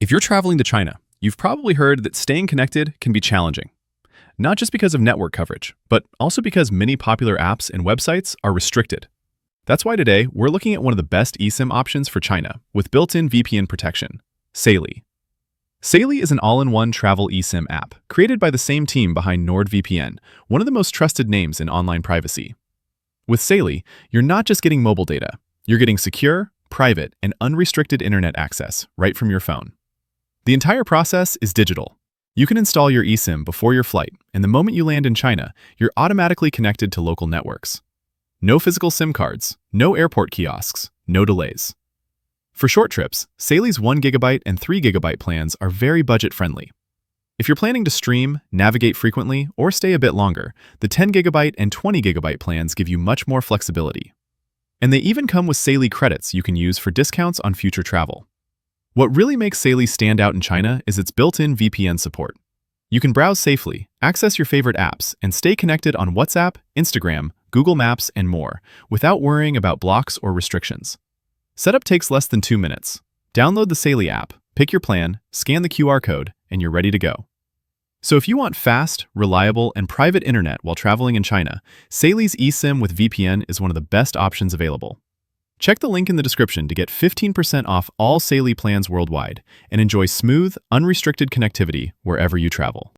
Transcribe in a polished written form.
If you're traveling to China, you've probably heard that staying connected can be challenging. Not just because of network coverage, but also because many popular apps and websites are restricted. That's why today we're looking at one of the best eSIM options for China with built-in VPN protection, Saily. Saily is an all-in-one travel eSIM app created by the same team behind NordVPN, one of the most trusted names in online privacy. With Saily, you're not just getting mobile data, you're getting secure, private, and unrestricted internet access right from your phone. The entire process is digital. You can install your eSIM before your flight, and the moment you land in China, you're automatically connected to local networks. No physical SIM cards, no airport kiosks, no delays. For short trips, Saily's 1 GB and 3 GB plans are very budget-friendly. If you're planning to stream, navigate frequently, or stay a bit longer, the 10 GB and 20 GB plans give you much more flexibility. And they even come with Saily credits you can use for discounts on future travel. What really makes Saily stand out in China is its built-in VPN support. You can browse safely, access your favorite apps, and stay connected on WhatsApp, Instagram, Google Maps, and more, without worrying about blocks or restrictions. Setup takes less than 2 minutes. Download the Saily app, pick your plan, scan the QR code, and you're ready to go. So if you want fast, reliable, and private internet while traveling in China, Saily's eSIM with VPN is one of the best options available. Check the link in the description to get 15% off all Saily plans worldwide and enjoy smooth, unrestricted connectivity wherever you travel.